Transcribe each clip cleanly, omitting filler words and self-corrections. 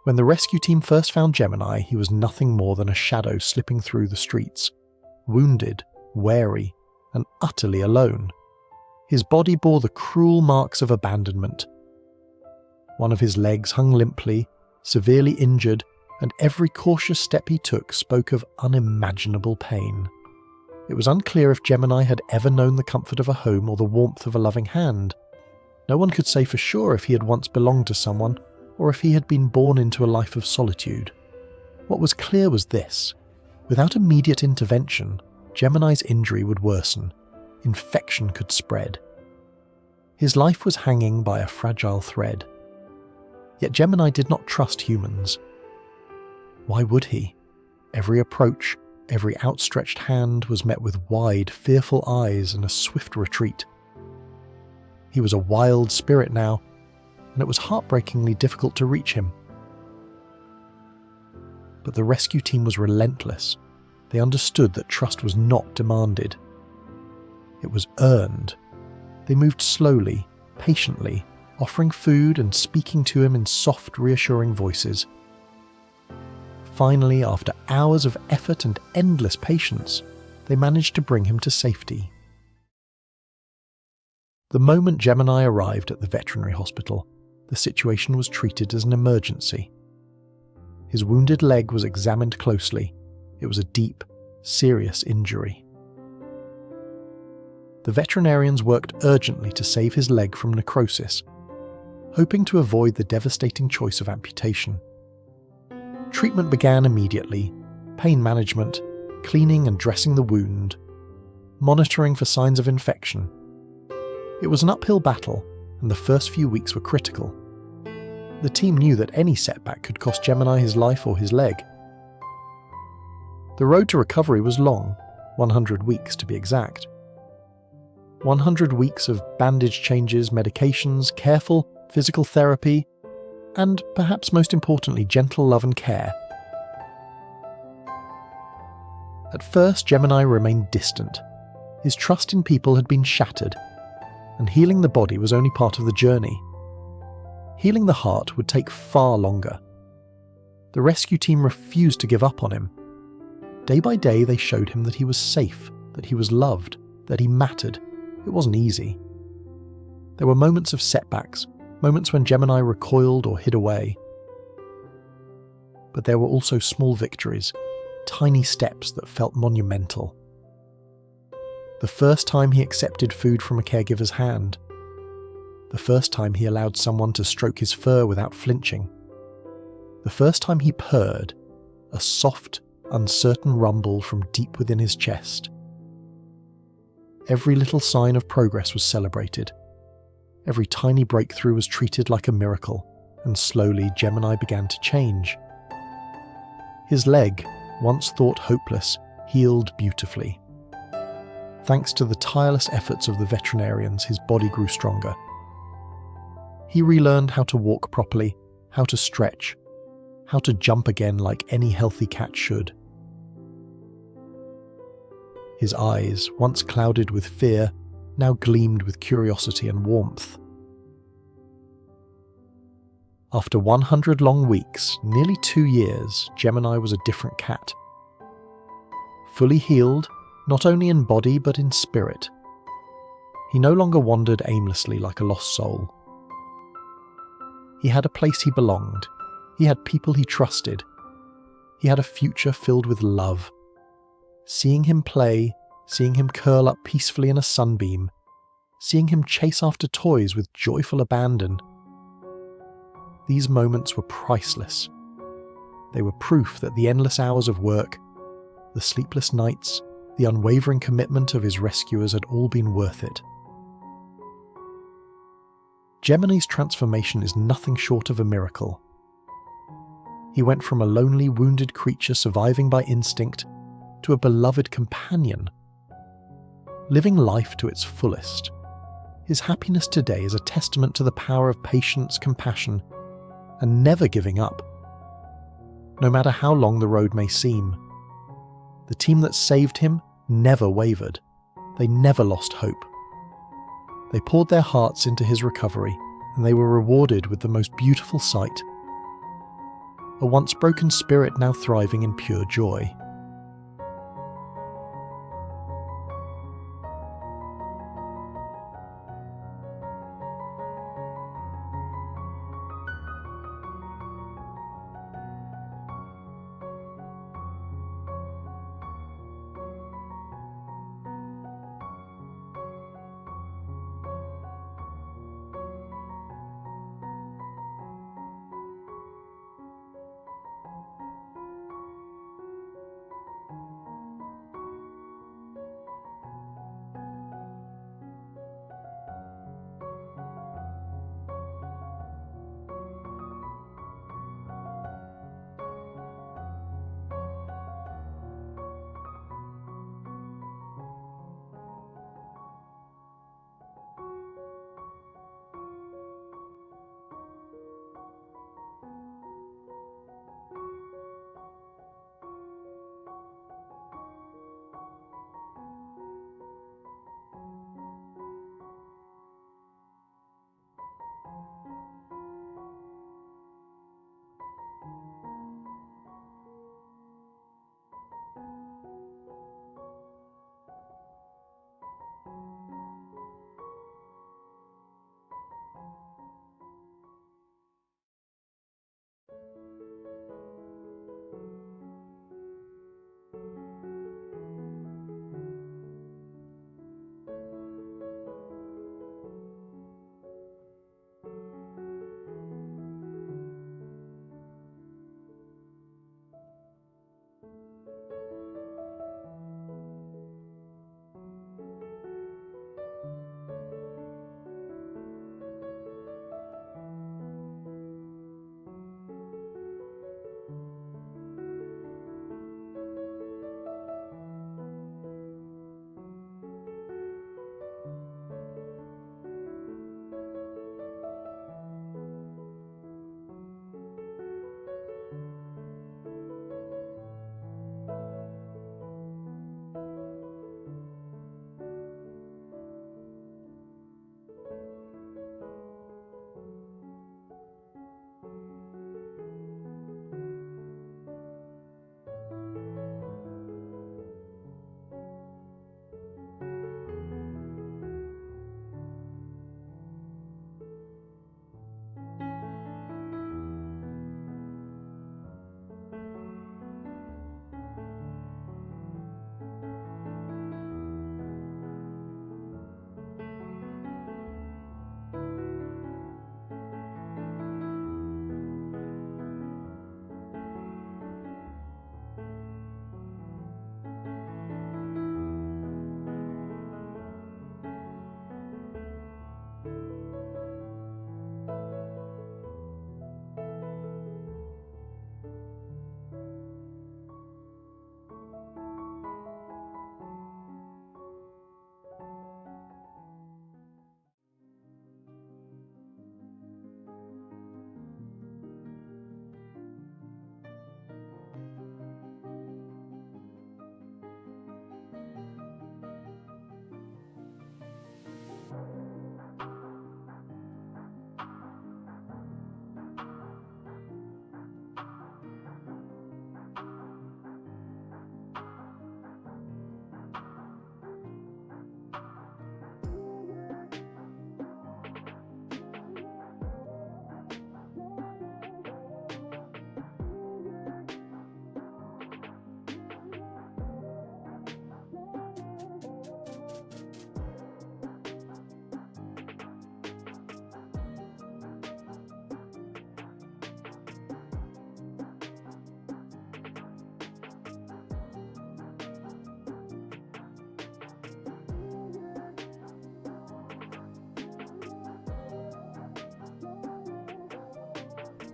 When the rescue team first found Gemini, he was nothing more than a shadow slipping through the streets, wounded, wary, and utterly alone. His body bore the cruel marks of abandonment. One of his legs hung limply, severely injured, and every cautious step he took spoke of unimaginable pain. It was unclear if Gemini had ever known the comfort of a home or the warmth of a loving hand. No one could say for sure if he had once belonged to someone, or if he had been born into a life of solitude. What was clear was this: without immediate intervention, Gemini's injury would worsen. Infection could spread. His life was hanging by a fragile thread. Yet Gemini did not trust humans. Why would he? Every approach, every outstretched hand was met with wide, fearful eyes and a swift retreat. He was a wild spirit now, and it was heartbreakingly difficult to reach him. But the rescue team was relentless. They understood that trust was not demanded. It was earned. They moved slowly, patiently, offering food and speaking to him in soft, reassuring voices. Finally, after hours of effort and endless patience, they managed to bring him to safety. The moment Gemini arrived at the veterinary hospital, the situation was treated as an emergency. His wounded leg was examined closely. It was a deep, serious injury. The veterinarians worked urgently to save his leg from necrosis, hoping to avoid the devastating choice of amputation. Treatment began immediately: pain management, cleaning and dressing the wound, monitoring for signs of infection. It was an uphill battle, and the first few weeks were critical. The team knew that any setback could cost Gemini his life or his leg. The road to recovery was long, 100 weeks to be exact. 100 weeks of bandage changes, medications, careful physical therapy, and perhaps most importantly, gentle love and care. At first, Gemini remained distant. His trust in people had been shattered, and healing the body was only part of the journey. Healing the heart would take far longer. The rescue team refused to give up on him. Day by day, they showed him that he was safe, that he was loved, that he mattered. It wasn't easy. There were moments of setbacks, moments when Gemini recoiled or hid away. But there were also small victories, tiny steps that felt monumental. The first time he accepted food from a caregiver's hand. The first time he allowed someone to stroke his fur without flinching. The first time he purred, a soft, uncertain rumble from deep within his chest. Every little sign of progress was celebrated. Every tiny breakthrough was treated like a miracle, and slowly Gemini began to change. His leg, once thought hopeless, healed beautifully. Thanks to the tireless efforts of the veterinarians, his body grew stronger. He relearned how to walk properly, how to stretch, how to jump again like any healthy cat should. His eyes, once clouded with fear, now gleamed with curiosity and warmth. After 100 long weeks, nearly 2 years, Gemini was a different cat. Fully healed, not only in body but in spirit. He no longer wandered aimlessly like a lost soul. He had a place he belonged. He had people he trusted. He had a future filled with love. Seeing him play, seeing him curl up peacefully in a sunbeam, seeing him chase after toys with joyful abandon. These moments were priceless. They were proof that the endless hours of work, the sleepless nights, the unwavering commitment of his rescuers had all been worth it. Gemini's transformation is nothing short of a miracle. He went from a lonely, wounded creature surviving by instinct to a beloved companion, living life to its fullest. His happiness today is a testament to the power of patience, compassion, and never giving up. No matter how long the road may seem, the team that saved him never wavered. They never lost hope. They poured their hearts into his recovery, and they were rewarded with the most beautiful sight: a once broken spirit now thriving in pure joy.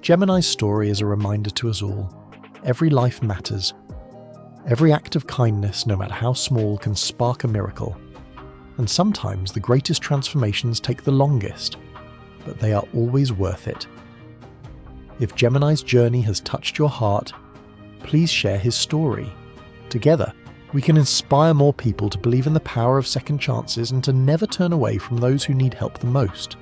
Gemini's story is a reminder to us all. Every life matters. Every act of kindness, no matter how small, can spark a miracle. And sometimes the greatest transformations take the longest, but they are always worth it. If Gemini's journey has touched your heart, please share his story. Together, we can inspire more people to believe in the power of second chances and to never turn away from those who need help the most.